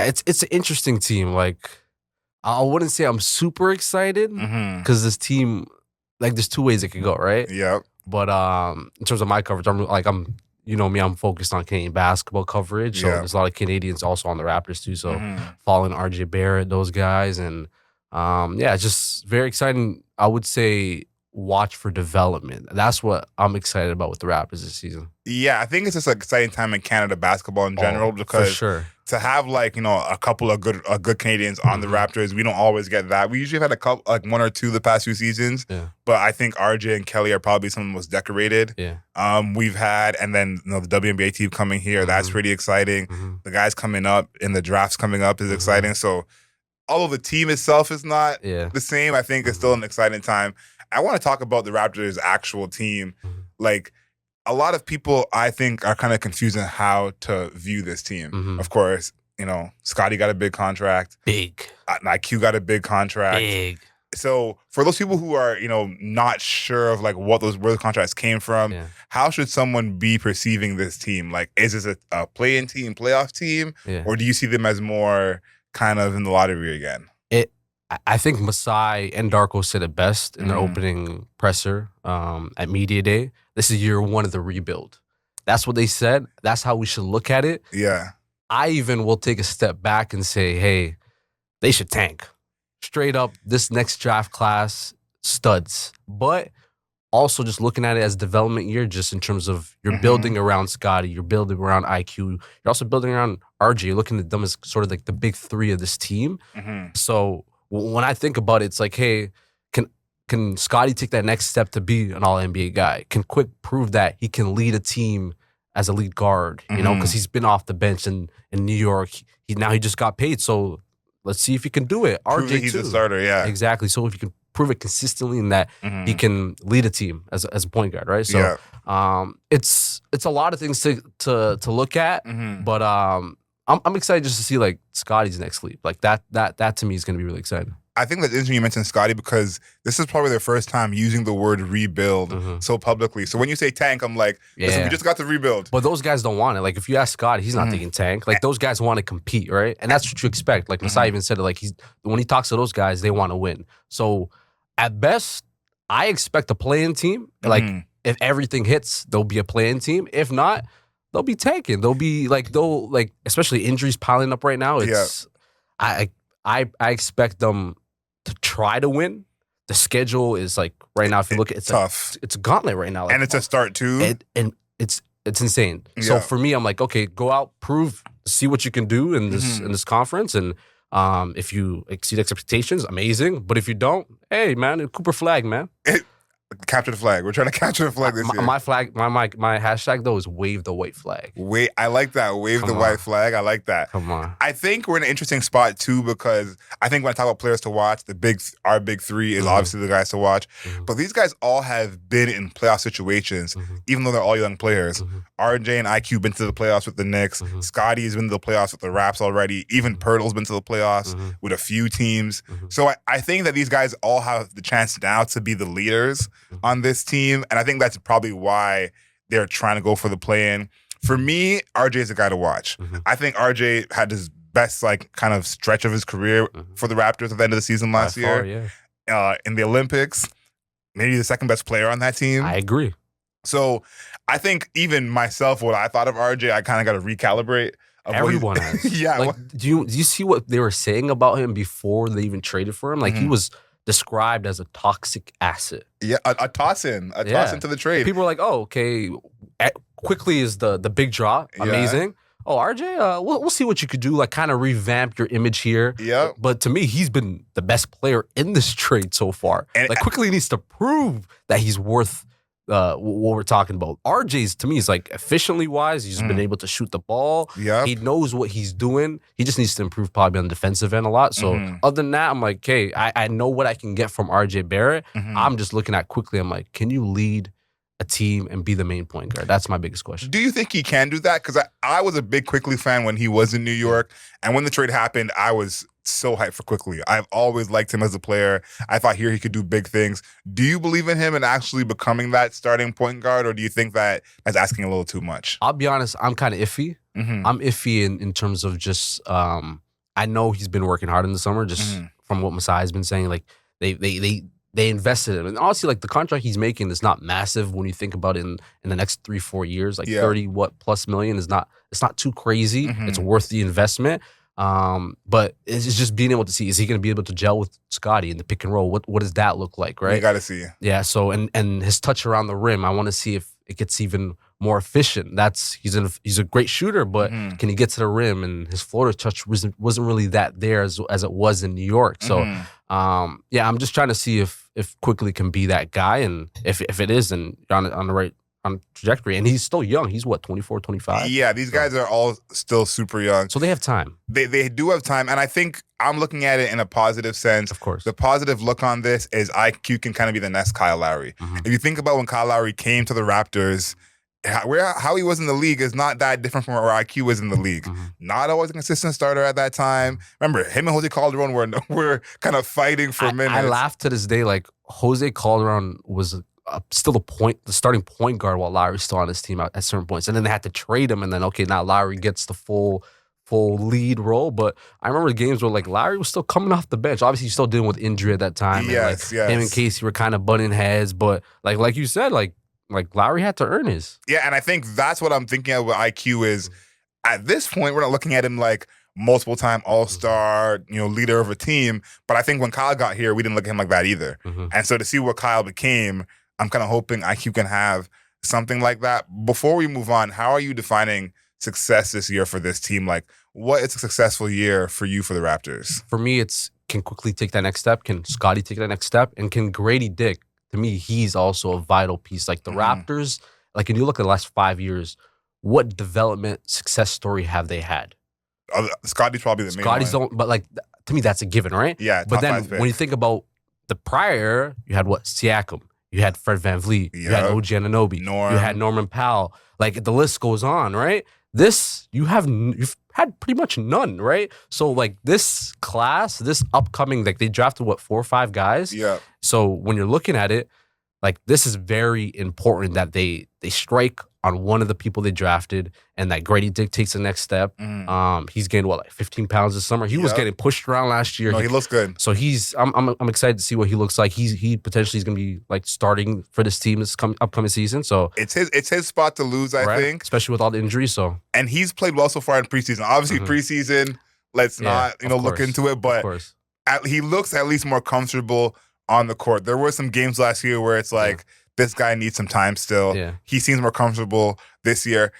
It's an interesting team. Like, I wouldn't say I'm super excited because this team, like, there's two ways it could go, right? Yep. But in terms of my coverage, I'm you know me, I'm focused on Canadian basketball coverage. So there's a lot of Canadians also on the Raptors too. So following RJ Barrett, those guys, and yeah, it's just very exciting. I would say watch for development. That's what I'm excited about with the Raptors this season. Yeah, I think it's just an exciting time in Canada basketball in general because for sure. To have like a couple of good Canadians on the Raptors, we don't always get that. We usually have had a couple, like one or two the past few seasons. Yeah. But I think RJ and Kelly are probably some of the most decorated. Yeah. We've had, and then the WNBA team coming here. That's pretty exciting. The guys coming up and the drafts coming up is exciting. So although the team itself is not the same, I think it's still an exciting time. I want to talk about the Raptors' actual team. Like, a lot of people, I think, are kind of confused on how to view this team. Of course, Scotty got a big contract. Big. IQ got a big contract. Big. So for those people who are, not sure of like where those contracts came from, how should someone be perceiving this team? Like, is this a play-in team, playoff team, or do you see them as more kind of in the lottery again? I think Masai and Darko said it best in their opening presser at Media Day. This is year one of the rebuild. That's what they said. That's how we should look at it. Yeah. I even will take a step back and say, hey, they should tank. Straight up, this next draft class, studs. But also just looking at it as development year, just in terms of you're building around Scotty, you're building around IQ, you're also building around RJ. You're looking at them as sort of like the big three of this team. So when I think about it, it's like, hey, can Scotty take that next step to be an All-NBA guy? Can Quick prove that he can lead a team as a lead guard, because he's been off the bench in New York. Now he just got paid, so let's see if he can do it. Prove RJ he's too. a starter, yeah. Exactly. So if you can prove it consistently in that he can lead a team as a point guard, right? So it's a lot of things to look at, but I'm excited just to see like Scotty's next leap. Like that to me is going to be really exciting. I think that's interesting you mentioned Scotty because this is probably their first time using the word rebuild so publicly. So when you say tank, I'm like, listen, we just got to rebuild. But those guys don't want it. Like if you ask Scotty, he's not thinking tank. Like those guys want to compete, right? And that's what you expect. Like Masai even said it. Like when he talks to those guys, they want to win. So at best, I expect a play-in team. Like if everything hits, there'll be a play-in team. If not, they'll be tanking. They'll be like especially injuries piling up right now. It's I expect them to try to win. The schedule is like right now. If you look at it, it's tough. It's a gauntlet right now, like, and it's a start too. And it's insane. So for me, I'm like, okay, go out, prove, see what you can do in this conference, and if you exceed expectations, amazing. But if you don't, hey man, Cooper flag, man. Capture the flag. We're trying to capture the flag this year. My flag, my hashtag though is wave the white flag. I like that. Wave the white flag. I like that. Come on. I think we're in an interesting spot too because I think when I talk about players to watch, our big three is obviously the guys to watch. But these guys all have been in playoff situations, even though they're all young players. RJ and IQ been to the playoffs with the Knicks. Scotty's been to the playoffs with the Raps already. Even Pirtle's been to the playoffs with a few teams. So I think that these guys all have the chance now to be the leaders on this team, and I think that's probably why they're trying to go for the play-in. For me, RJ is a guy to watch. I think RJ had his best kind of stretch of his career for the Raptors at the end of the season last year. In the Olympics, maybe the second best player on that team. I agree. So I think even myself, what I thought of RJ, I kind of got to recalibrate. Everyone has. Yeah. Like, do you see what they were saying about him before they even traded for him? Like he was described as a toxic asset. Yeah, a toss-in. A toss-in to the trade. People are like, oh, okay, quickly is the big draw. Amazing. Oh, RJ, we'll see what you could do, like kind of revamp your image here. Yeah. But to me, he's been the best player in this trade so far. And like quickly needs to prove that he's worth what we're talking about. RJ's, to me, is like efficiently wise. He's been able to shoot the ball. Yep. He knows what he's doing. He just needs to improve probably on the defensive end a lot. So other than that, I'm like, hey, I know what I can get from RJ Barrett. I'm just looking at quickly. I'm like, can you lead a team and be the main point guard? That's my biggest question. Do you think he can do that? Because I was a big Quickly fan when he was in New York. And when the trade happened, I was so hyped for Quickly. I've always liked him as a player. I thought here he could do big things. Do you believe in him and actually becoming that starting point guard, or do you think that that's asking a little too much? I'll be honest, I'm kind of iffy. I'm iffy in terms of just I know he's been working hard in the summer, just from what Masai has been saying. Like they invested in him. And honestly, like the contract he's making is not massive when you think about it in the next 3-4 years. Like 30 plus million is not, it's not too crazy. It's worth the investment. But it's just being able to see, is he going to be able to gel with Scotty in the pick and roll? What does that look like, right? You got to see. Yeah. So and his touch around the rim, I want to see if it gets even more efficient. He's a great shooter, but can he get to the rim? And his floater touch wasn't really that there as it was in New York. So yeah, I'm just trying to see if Quickly can be that guy, and if it is, then you're on the right trajectory. And he's still young. He's what, 24, 25? Yeah, these guys are all still super young. So they have time. They do have time. And I think I'm looking at it in a positive sense. Of course. The positive look on this is IQ can kind of be the next Kyle Lowry. If you think about when Kyle Lowry came to the Raptors, how he was in the league is not that different from where IQ was in the league. Not always a consistent starter at that time. Remember, him and Jose Calderon were kind of fighting for minutes. I laugh to this day. Like Jose Calderon was still the starting point guard while Lowry's still on his team at certain points, and then they had to trade him, and then okay, now Lowry gets the full lead role. But I remember the games where like Lowry was still coming off the bench. Obviously, he's still dealing with injury at that time. Yes, and, like, him and Casey were kind of butting heads, but like you said, like Lowry had to earn his. Yeah, and I think that's what I'm thinking of with IQ is at this point, we're not looking at him like multiple time all-star, leader of a team. But I think when Kyle got here, we didn't look at him like that either. And so to see what Kyle became, I'm kind of hoping IQ can have something like that. Before we move on, how are you defining success this year for this team? Like, what is a successful year for you for the Raptors? For me, it's can Quickly take that next step? Can Scotty take that next step? And can Grady Dick? To me, he's also a vital piece. Like the Raptors, like when you look at the last 5 years, what development success story have they had? Scotty's probably the main one. But like to me, that's a given, right? Yeah. But then when you think about the prior, you had what? Siakam. You had Fred VanVleet. You had OG Anunoby. You had Norman Powell. Like the list goes on, right? You've had pretty much none, right? So like this class, this upcoming, like they drafted what, 4 or 5 guys? Yeah. So when you're looking at it, like this is very important that they strike on one of the people they drafted, and that Grady Dick takes the next step. He's gained what, like 15 pounds this summer. He was getting pushed around last year. No, he looks good. So I'm excited to see what he looks like. He potentially is going to be like starting for this team this upcoming season. So it's his spot to lose, I think, especially with all the injuries. So, and he's played well so far in preseason. Obviously, preseason. Let's not look into it, but he looks at least more comfortable on the court. There were some games last year where it's like this guy needs some time still. He seems more comfortable this year.